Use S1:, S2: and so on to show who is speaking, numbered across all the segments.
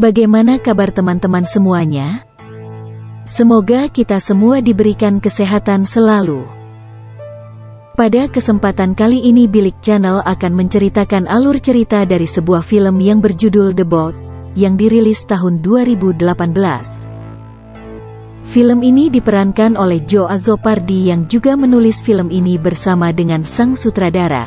S1: Bagaimana kabar teman-teman semuanya? Semoga kita semua diberikan kesehatan selalu. Pada kesempatan kali ini Bilik Channel akan menceritakan alur cerita dari sebuah film yang berjudul The Boat, yang dirilis tahun 2018. Film ini diperankan oleh Joe Azopardi yang juga menulis film ini bersama dengan sang sutradara.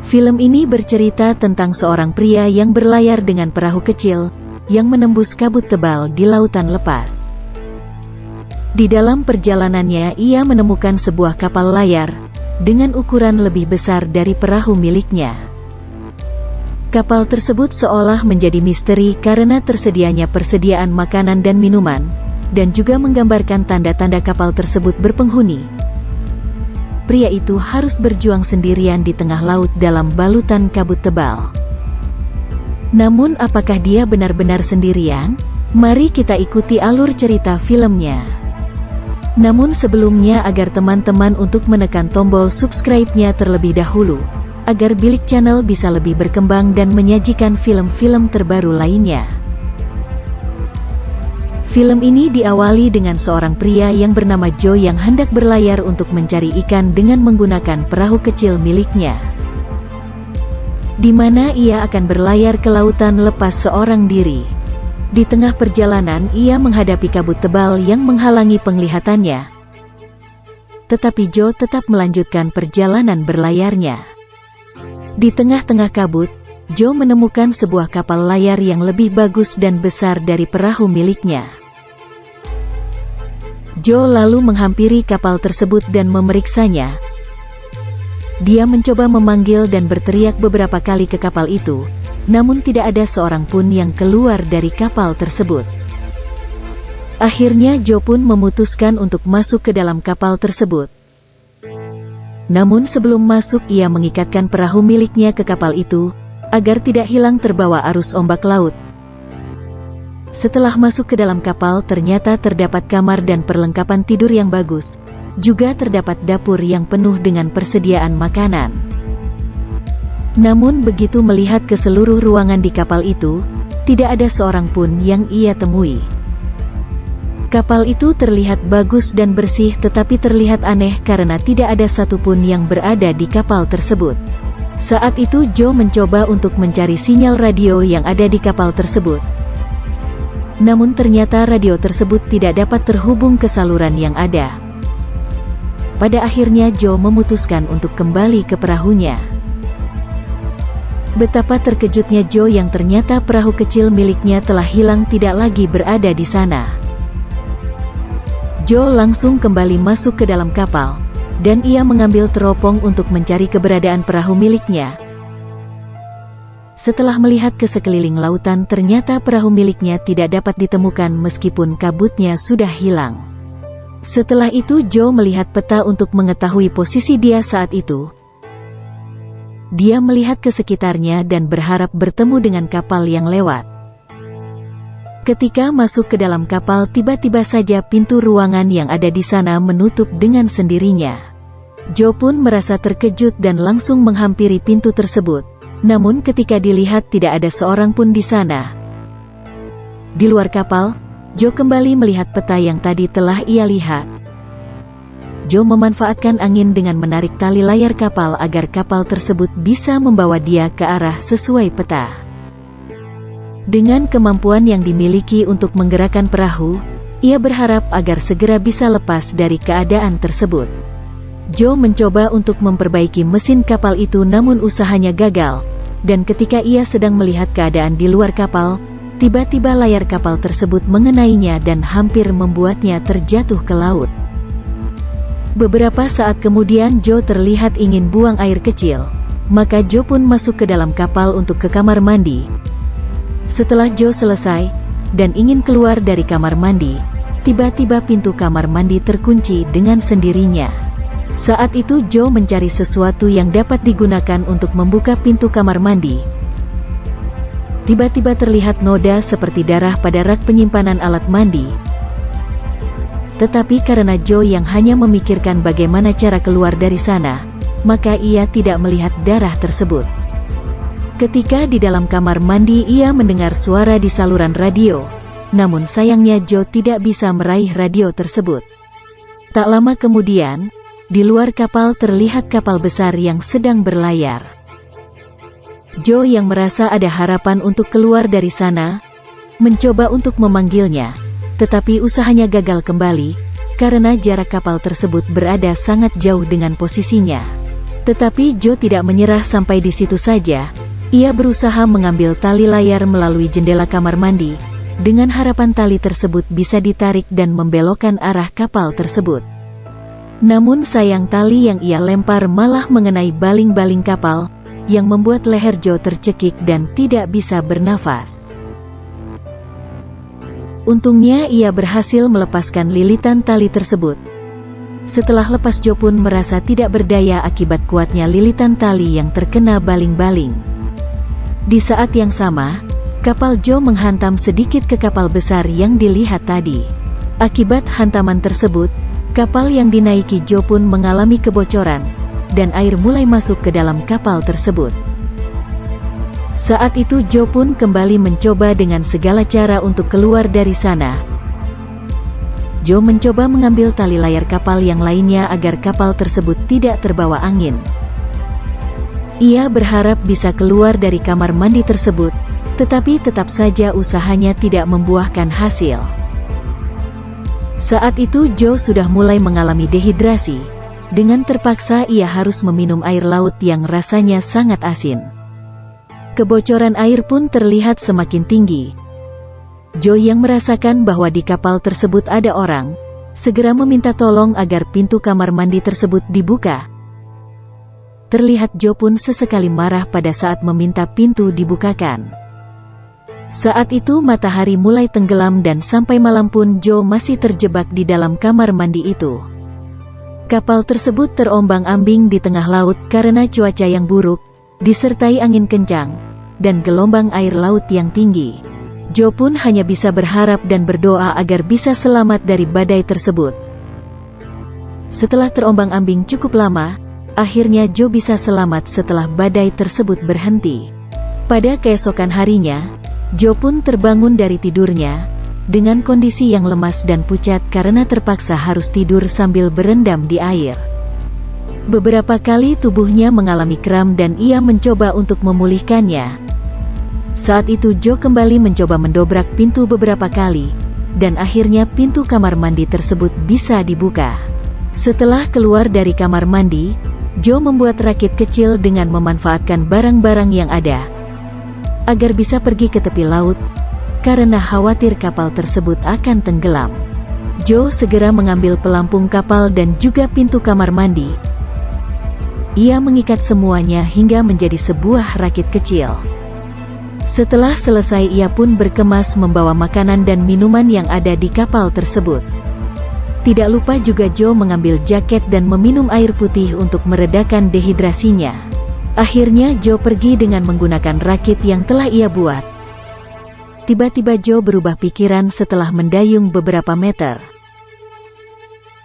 S1: Film ini bercerita tentang seorang pria yang berlayar dengan perahu kecil, yang menembus kabut tebal di lautan lepas. Di dalam perjalanannya ia menemukan sebuah kapal layar, dengan ukuran lebih besar dari perahu miliknya. Kapal tersebut seolah menjadi misteri karena tersedianya persediaan makanan dan minuman, dan juga menggambarkan tanda-tanda kapal tersebut berpenghuni. Pria itu harus berjuang sendirian di tengah laut dalam balutan kabut tebal. Namun apakah dia benar-benar sendirian? Mari kita ikuti alur cerita filmnya. Namun sebelumnya agar teman-teman untuk menekan tombol subscribe-nya terlebih dahulu, agar Bilik Channel bisa lebih berkembang dan menyajikan film-film terbaru lainnya. Film ini diawali dengan seorang pria yang bernama Joe yang hendak berlayar untuk mencari ikan dengan menggunakan perahu kecil miliknya, di mana ia akan berlayar ke lautan lepas seorang diri. Di tengah perjalanan ia menghadapi kabut tebal yang menghalangi penglihatannya. Tetapi Joe tetap melanjutkan perjalanan berlayarnya. Di tengah-tengah kabut, Joe menemukan sebuah kapal layar yang lebih bagus dan besar dari perahu miliknya. Joe lalu menghampiri kapal tersebut dan memeriksanya. Dia mencoba memanggil dan berteriak beberapa kali ke kapal itu, namun tidak ada seorang pun yang keluar dari kapal tersebut. Akhirnya Joe pun memutuskan untuk masuk ke dalam kapal tersebut. Namun sebelum masuk ia mengikatkan perahu miliknya ke kapal itu, agar tidak hilang terbawa arus ombak laut. Setelah masuk ke dalam kapal ternyata terdapat kamar dan perlengkapan tidur yang bagus, juga terdapat dapur yang penuh dengan persediaan makanan. Namun begitu melihat ke seluruh ruangan di kapal itu, tidak ada seorang pun yang ia temui. Kapal itu terlihat bagus dan bersih tetapi terlihat aneh karena tidak ada satupun yang berada di kapal tersebut. Saat itu Joe mencoba untuk mencari sinyal radio yang ada di kapal tersebut. Namun ternyata radio tersebut tidak dapat terhubung ke saluran yang ada. Pada akhirnya Joe memutuskan untuk kembali ke perahunya. Betapa terkejutnya Joe yang ternyata perahu kecil miliknya telah hilang tidak lagi berada di sana. Joe langsung kembali masuk ke dalam kapal, dan ia mengambil teropong untuk mencari keberadaan perahu miliknya. Setelah melihat ke sekeliling lautan ternyata perahu miliknya tidak dapat ditemukan meskipun kabutnya sudah hilang. Setelah itu Joe melihat peta untuk mengetahui posisi dia saat itu. Dia melihat ke sekitarnya dan berharap bertemu dengan kapal yang lewat. Ketika masuk ke dalam kapal tiba-tiba saja pintu ruangan yang ada di sana menutup dengan sendirinya. Joe pun merasa terkejut dan langsung menghampiri pintu tersebut. Namun ketika dilihat tidak ada seorang pun di sana. Di luar kapal, Joe kembali melihat peta yang tadi telah ia lihat. Joe memanfaatkan angin dengan menarik tali layar kapal agar kapal tersebut bisa membawa dia ke arah sesuai peta. Dengan kemampuan yang dimiliki untuk menggerakkan perahu, ia berharap agar segera bisa lepas dari keadaan tersebut. Joe mencoba untuk memperbaiki mesin kapal itu namun usahanya gagal, dan ketika ia sedang melihat keadaan di luar kapal, tiba-tiba layar kapal tersebut mengenainya dan hampir membuatnya terjatuh ke laut. Beberapa saat kemudian Joe terlihat ingin buang air kecil, maka Joe pun masuk ke dalam kapal untuk ke kamar mandi. Setelah Joe selesai, dan ingin keluar dari kamar mandi, tiba-tiba pintu kamar mandi terkunci dengan sendirinya. Saat itu Joe mencari sesuatu yang dapat digunakan untuk membuka pintu kamar mandi. Tiba-tiba terlihat noda seperti darah pada rak penyimpanan alat mandi. Tetapi karena Joe yang hanya memikirkan bagaimana cara keluar dari sana, maka ia tidak melihat darah tersebut. Ketika di dalam kamar mandi ia mendengar suara di saluran radio, namun sayangnya Joe tidak bisa meraih radio tersebut. Tak lama kemudian, di luar kapal terlihat kapal besar yang sedang berlayar. Joe yang merasa ada harapan untuk keluar dari sana, mencoba untuk memanggilnya, tetapi usahanya gagal kembali, karena jarak kapal tersebut berada sangat jauh dengan posisinya. Tetapi Joe tidak menyerah sampai di situ saja. Ia berusaha mengambil tali layar melalui jendela kamar mandi, dengan harapan tali tersebut bisa ditarik dan membelokkan arah kapal tersebut. Namun sayang tali yang ia lempar malah mengenai baling-baling kapal, yang membuat leher Joe tercekik dan tidak bisa bernafas. Untungnya ia berhasil melepaskan lilitan tali tersebut. Setelah lepas Joe pun merasa tidak berdaya akibat kuatnya lilitan tali yang terkena baling-baling. Di saat yang sama, kapal Joe menghantam sedikit ke kapal besar yang dilihat tadi. Akibat hantaman tersebut, kapal yang dinaiki Joe pun mengalami kebocoran, dan air mulai masuk ke dalam kapal tersebut. Saat itu Joe pun kembali mencoba dengan segala cara untuk keluar dari sana. Joe mencoba mengambil tali layar kapal yang lainnya agar kapal tersebut tidak terbawa angin. Ia berharap bisa keluar dari kamar mandi tersebut, tetapi tetap saja usahanya tidak membuahkan hasil. Saat itu Joe sudah mulai mengalami dehidrasi. Dengan terpaksa ia harus meminum air laut yang rasanya sangat asin. Kebocoran air pun terlihat semakin tinggi. Joe yang merasakan bahwa di kapal tersebut ada orang, segera meminta tolong agar pintu kamar mandi tersebut dibuka. Terlihat Joe pun sesekali marah pada saat meminta pintu dibukakan. Saat itu matahari mulai tenggelam dan sampai malam pun Joe masih terjebak di dalam kamar mandi itu. Kapal tersebut terombang-ambing di tengah laut karena cuaca yang buruk, disertai angin kencang, dan gelombang air laut yang tinggi. Joe pun hanya bisa berharap dan berdoa agar bisa selamat dari badai tersebut. Setelah terombang-ambing cukup lama, akhirnya Joe bisa selamat setelah badai tersebut berhenti. Pada keesokan harinya, Joe pun terbangun dari tidurnya, dengan kondisi yang lemas dan pucat karena terpaksa harus tidur sambil berendam di air. Beberapa kali tubuhnya mengalami kram dan ia mencoba untuk memulihkannya. Saat itu Joe kembali mencoba mendobrak pintu beberapa kali, dan akhirnya pintu kamar mandi tersebut bisa dibuka. Setelah keluar dari kamar mandi, Joe membuat rakit kecil dengan memanfaatkan barang-barang yang ada, agar bisa pergi ke tepi laut, karena khawatir kapal tersebut akan tenggelam. Joe segera mengambil pelampung kapal dan juga pintu kamar mandi. Ia mengikat semuanya hingga menjadi sebuah rakit kecil. Setelah selesai ia pun berkemas membawa makanan dan minuman yang ada di kapal tersebut. Tidak lupa juga Joe mengambil jaket dan meminum air putih untuk meredakan dehidrasinya. Akhirnya Joe pergi dengan menggunakan rakit yang telah ia buat. Tiba-tiba Joe berubah pikiran setelah mendayung beberapa meter.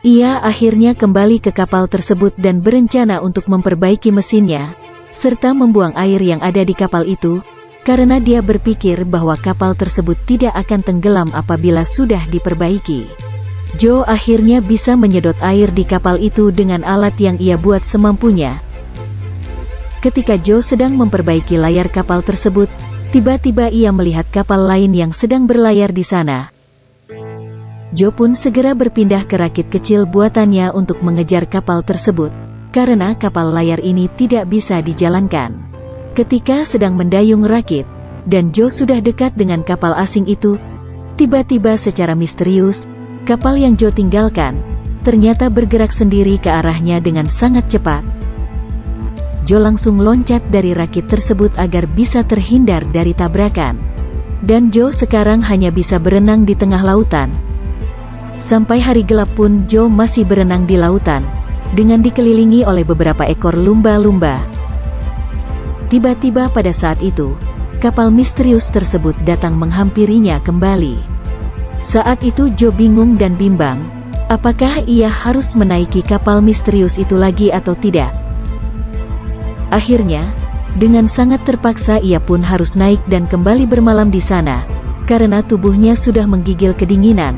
S1: Ia akhirnya kembali ke kapal tersebut dan berencana untuk memperbaiki mesinnya, serta membuang air yang ada di kapal itu, karena dia berpikir bahwa kapal tersebut tidak akan tenggelam apabila sudah diperbaiki. Joe akhirnya bisa menyedot air di kapal itu dengan alat yang ia buat semampunya. Ketika Joe sedang memperbaiki layar kapal tersebut, tiba-tiba ia melihat kapal lain yang sedang berlayar di sana. Joe pun segera berpindah ke rakit kecil buatannya untuk mengejar kapal tersebut, karena kapal layar ini tidak bisa dijalankan. Ketika sedang mendayung rakit, dan Joe sudah dekat dengan kapal asing itu, tiba-tiba secara misterius, kapal yang Joe tinggalkan, ternyata bergerak sendiri ke arahnya dengan sangat cepat. Joe langsung loncat dari rakit tersebut agar bisa terhindar dari tabrakan. Dan Joe sekarang hanya bisa berenang di tengah lautan. Sampai hari gelap pun Joe masih berenang di lautan, dengan dikelilingi oleh beberapa ekor lumba-lumba. Tiba-tiba pada saat itu, kapal misterius tersebut datang menghampirinya kembali. Saat itu Joe bingung dan bimbang, apakah ia harus menaiki kapal misterius itu lagi atau tidak. Akhirnya, Dengan sangat terpaksa ia pun harus naik dan kembali bermalam di sana, karena tubuhnya sudah menggigil kedinginan.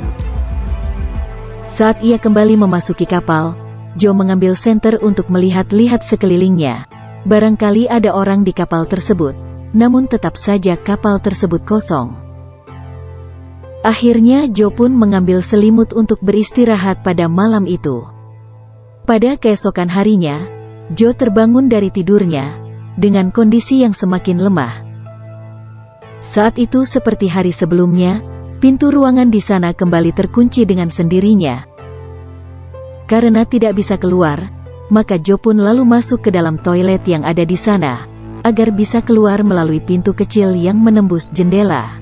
S1: Saat ia kembali memasuki kapal, Joe mengambil senter untuk melihat-lihat sekelilingnya. Barangkali ada orang di kapal tersebut, namun tetap saja kapal tersebut kosong. Akhirnya Joe pun mengambil selimut untuk beristirahat pada malam itu. Pada keesokan harinya, Joe terbangun dari tidurnya dengan kondisi yang semakin lemah. Saat itu seperti hari sebelumnya, pintu ruangan di sana kembali terkunci dengan sendirinya. Karena tidak bisa keluar, maka Joe pun lalu masuk ke dalam toilet yang ada di sana, agar bisa keluar melalui pintu kecil yang menembus jendela.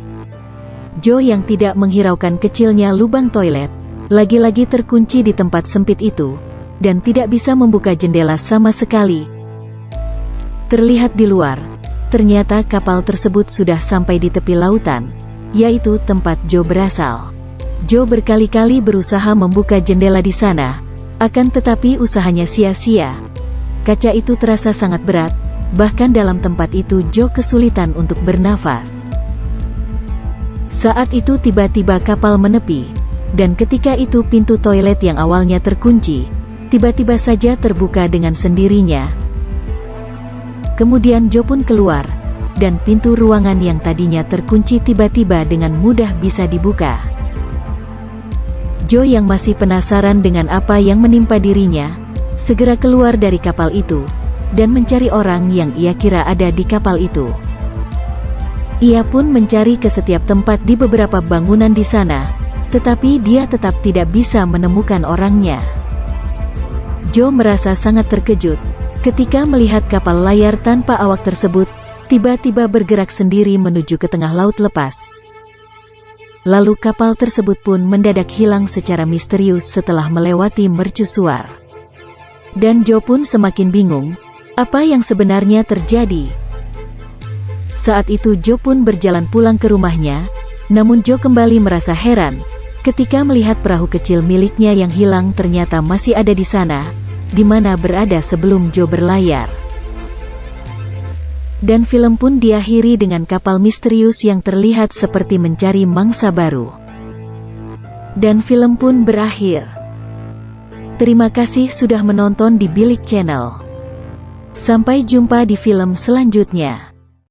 S1: Joe yang tidak menghiraukan kecilnya lubang toilet, lagi-lagi terkunci di tempat sempit itu, dan tidak bisa membuka jendela sama sekali. Terlihat di luar, ternyata kapal tersebut sudah sampai di tepi lautan, yaitu tempat Joe berasal. Joe berkali-kali berusaha membuka jendela di sana, akan tetapi usahanya sia-sia. Kaca itu terasa sangat berat, bahkan dalam tempat itu Joe kesulitan untuk bernafas. Saat itu tiba-tiba kapal menepi, dan ketika itu pintu toilet yang awalnya terkunci, tiba-tiba saja terbuka dengan sendirinya. Kemudian Joe pun keluar, dan pintu ruangan yang tadinya terkunci tiba-tiba dengan mudah bisa dibuka. Joe yang masih penasaran dengan apa yang menimpa dirinya, segera keluar dari kapal itu, dan mencari orang yang ia kira ada di kapal itu. Ia pun mencari ke setiap tempat di beberapa bangunan di sana, tetapi dia tetap tidak bisa menemukan orangnya. Joe merasa sangat terkejut ketika melihat kapal layar tanpa awak tersebut tiba-tiba bergerak sendiri menuju ke tengah laut lepas. Lalu kapal tersebut pun mendadak hilang secara misterius setelah melewati mercusuar. Dan Joe pun semakin bingung, apa yang sebenarnya terjadi. Saat itu Joe pun berjalan pulang ke rumahnya, namun Joe kembali merasa heran ketika melihat perahu kecil miliknya yang hilang ternyata masih ada di sana, di mana berada sebelum Joe berlayar. Dan film pun diakhiri dengan kapal misterius yang terlihat seperti mencari mangsa baru. Dan film pun berakhir. Terima kasih sudah menonton di Bilik Channel. Sampai jumpa di film selanjutnya.